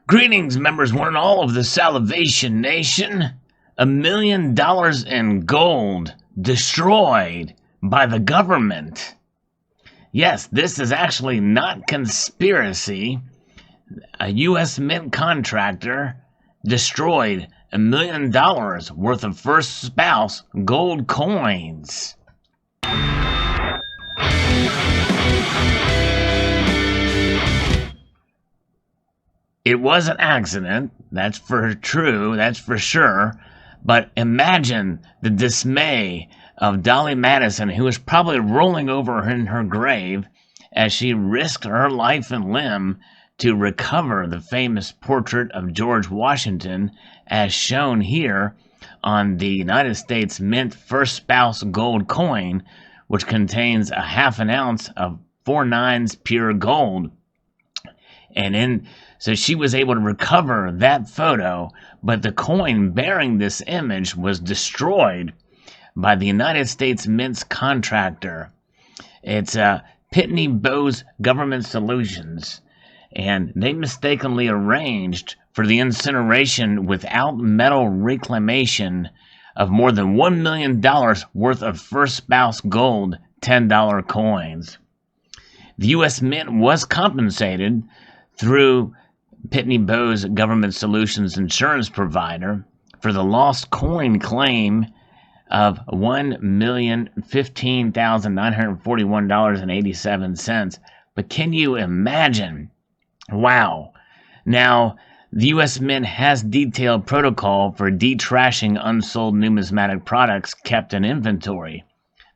Greetings, members one and all of the Salivation Nation. $1 million in gold destroyed by the government. Yes, this is actually not conspiracy. A U.S. Mint contractor destroyed $1 million worth of first spouse gold coins. It was an accident, that's for sure, but imagine the dismay of Dolly Madison, who was probably rolling over in her grave as she risked her life and limb to recover the famous portrait of George Washington, as shown here on the United States Mint First Spouse Gold coin, which contains a half an ounce of 4/9 pure gold. So she was able to recover that photo, but the coin bearing this image was destroyed by the United States Mint's contractor. It's Pitney Bowes Government Solutions, and they mistakenly arranged for the incineration without metal reclamation of more than $1 million worth of first spouse gold $10 coins. The U.S. Mint was compensated through Pitney Bowes Government Solutions insurance provider for the lost coin claim of $1,015,941.87. But can you imagine? Wow. Now, the U.S. Mint has detailed protocol for detrashing unsold numismatic products kept in inventory.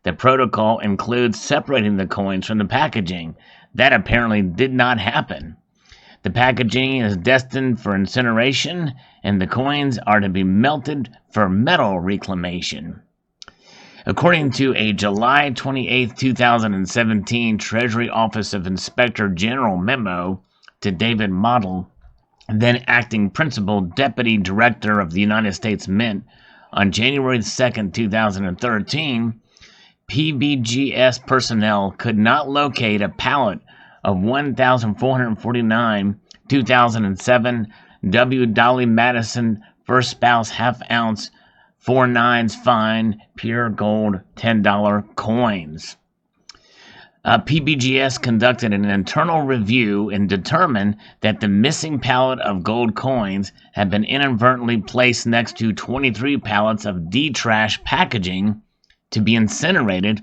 The protocol includes separating the coins from the packaging. That apparently did not happen. The packaging is destined for incineration, and the coins are to be melted for metal reclamation. According to a July 28, 2017 Treasury Office of Inspector General memo to David Model, then acting Principal Deputy Director of the United States Mint, on January 2, 2013, PBGS personnel could not locate a pallet of 1,449 2007 W. Dolly Madison First Spouse half ounce 4/9 fine pure gold $10 coins. PBGS conducted an internal review and determined that the missing pallet of gold coins had been inadvertently placed next to 23 pallets of detrash packaging to be incinerated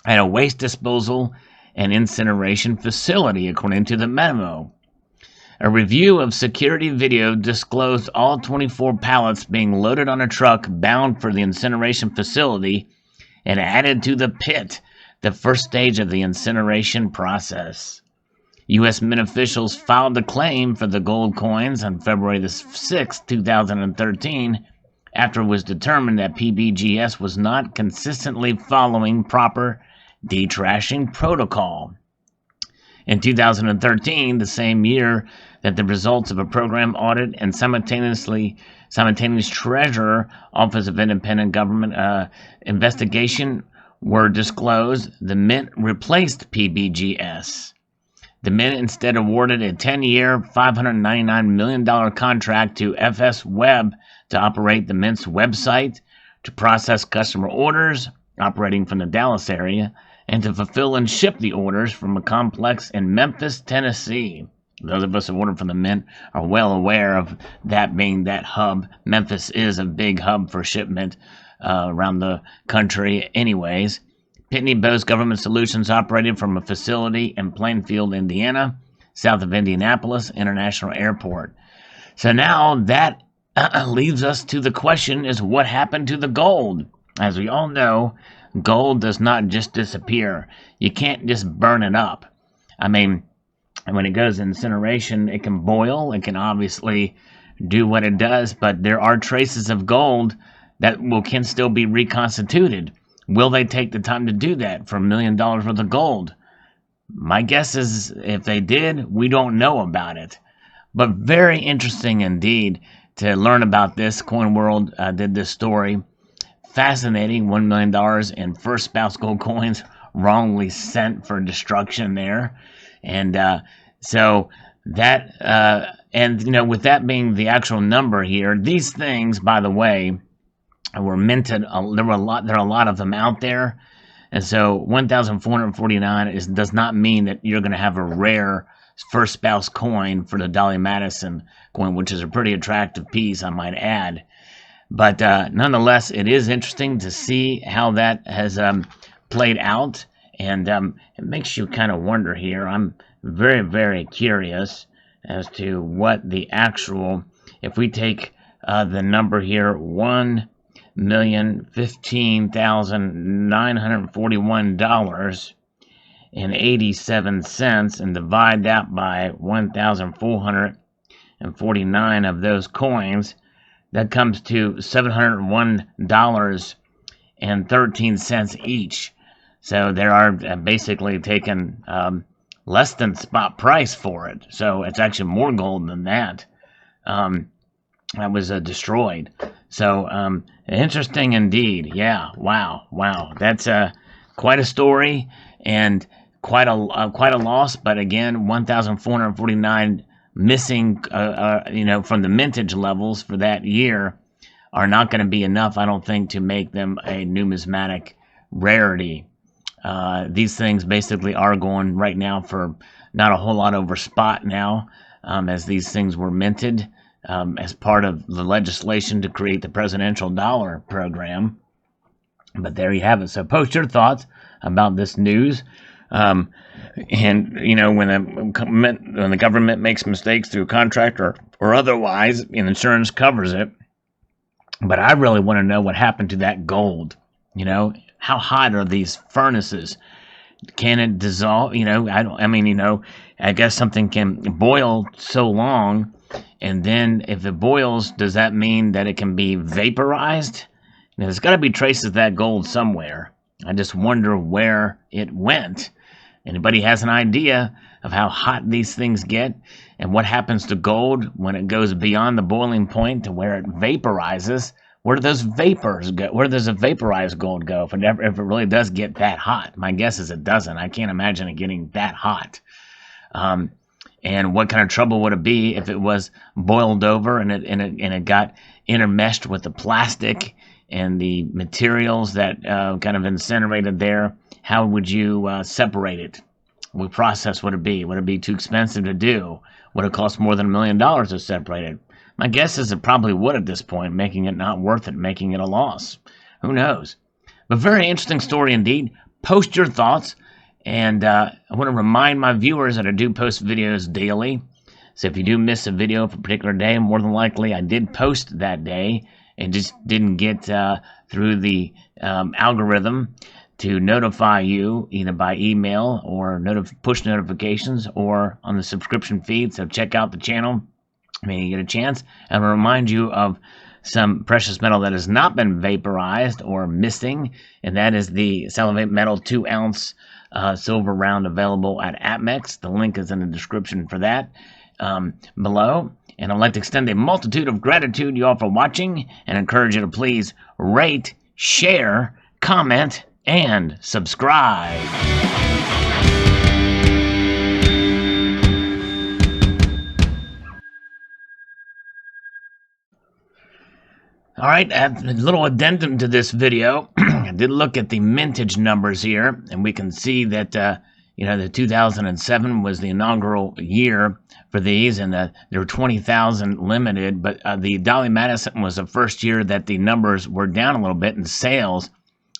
at a waste disposal and incineration facility, according to the memo. A review of security video disclosed all 24 pallets being loaded on a truck bound for the incineration facility and added to the pit, the first stage of the incineration process. U.S. Mint officials filed a claim for the gold coins on February 6, 2013, after it was determined that PBGS was not consistently following proper detrashing protocol. In 2013, the same year that the results of a program audit and simultaneous Treasurer Office of Independent Government investigation were disclosed, the Mint replaced PBGS. The Mint instead awarded a 10-year, $599 million contract to FS Web to operate the Mint's website, to process customer orders operating from the Dallas area, and to fulfill and ship the orders from a complex in Memphis, Tennessee. Those of us who order from the Mint are well aware of that being that hub. Memphis is a big hub for shipment around the country anyways. Pitney Bowes Government Solutions operated from a facility in Plainfield, Indiana, south of Indianapolis International Airport. So now that leads us to the question is what happened to the gold? As we all know, gold does not just disappear. You can't just burn it up. I mean, when it goes incineration, it can boil. It can obviously do what it does, but there are traces of gold that can still be reconstituted. Will they take the time to do that for $1 million worth of gold? My guess is if they did, we don't know about it. But very interesting indeed to learn about this. Coin World did this story. Fascinating. $1 million in first spouse gold coins wrongly sent for destruction there. And so that And, with that being the actual number here, these things, by the way, were minted. There are a lot of them out there. And so 1,449 does not mean that you're going to have a rare first spouse coin for the Dolly Madison coin, which is a pretty attractive piece, I might add. But nonetheless, it is interesting to see how that has played out. And it makes you kind of wonder here. I'm very, very curious as to what the actual, if we take the number here, $1,015,941.87 and divide that by 1,449 of those coins, that comes to $701.13 each. So they are basically taking less than spot price for it. So it's actually more gold than that. That was destroyed. So interesting indeed. Yeah. Wow. That's quite a story and quite a loss. But again, 1,449 missing, from the mintage levels for that year are not going to be enough, I don't think, to make them a numismatic rarity. These things basically are going right now for not a whole lot over spot now, as these things were minted as part of the legislation to create the presidential dollar program. But there you have it. So post your thoughts about this news. And when the government makes mistakes through Contractor or otherwise, and insurance covers it. But I really want to know what happened to that gold. How hot are these furnaces? Can it dissolve? I guess something can boil so long, and then if it boils, does that mean that it can be vaporized? There's got to be traces of that gold somewhere. I just wonder where it went. Anybody has an idea of how hot these things get and what happens to gold when it goes beyond the boiling point to where it vaporizes? Where do those vapors go? Where does the vaporized gold go if it really does get that hot? My guess is it doesn't. I can't imagine it getting that hot. And what kind of trouble would it be if it was boiled over and it got intermeshed with the plastic and the materials that kind of incinerated there? How would you separate it? What process would it be? Would it be too expensive to do? Would it cost more than $1 million to separate it? My guess is it probably would at this point, making it not worth it, making it a loss. Who knows? But very interesting story indeed. Post your thoughts. And I want to remind my viewers that I do post videos daily. So if you do miss a video for a particular day, more than likely I did post that day and just didn't get through the algorithm to notify you either by email or push notifications or on the subscription feed. So check out the channel when you get a chance. And I'll remind you of some precious metal that has not been vaporized or missing, and that is the Salivate Metal 2-ounce silver round available at Atmex. The link is in the description for that below. And I'd like to extend a multitude of gratitude to you all for watching and encourage you to please rate, share, comment, and subscribe. All right, a little addendum to this video. I did look at the mintage numbers here, and we can see that the 2007 was the inaugural year for these, and there were 20,000 limited. But the Dolly Madison was the first year that the numbers were down a little bit in sales.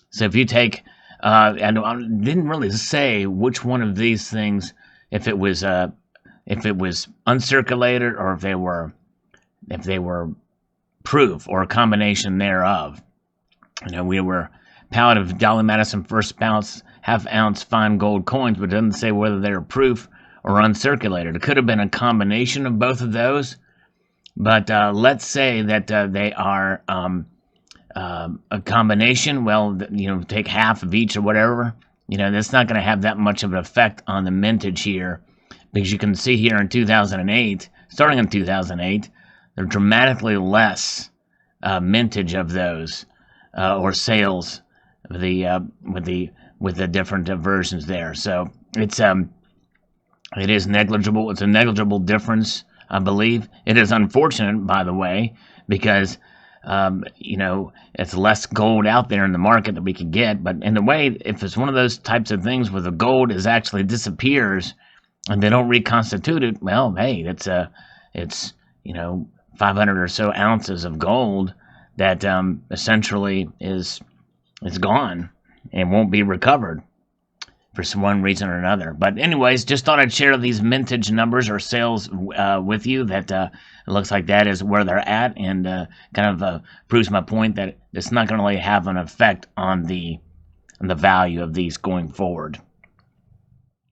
So if you take, and I didn't really say which one of these things, if it was uncirculated or if they were proof or a combination thereof. We were pallet of Dolly Madison first bounce half-ounce fine gold coins, but it doesn't say whether they were proof or uncirculated. It could have been a combination of both of those, but let's say that they are a combination. Well, take half of each or whatever. That's not going to have that much of an effect on the mintage here, because you can see here in 2008, starting in 2008, there are dramatically less mintage of those or sales with the different versions there. So it is negligible. It's a negligible difference I believe. It is unfortunate, by the way, because it's less gold out there in the market that we could get. But in a way, if it's one of those types of things where the gold is actually disappears and they don't reconstitute it, well, hey, it's 500 or so ounces of gold that essentially is gone and won't be recovered for some one reason or another. But anyways, just thought I'd share these mintage numbers or sales with you. That it looks like that is where they're at, and kind of proves my point that it's not going to really have an effect on the value of these going forward.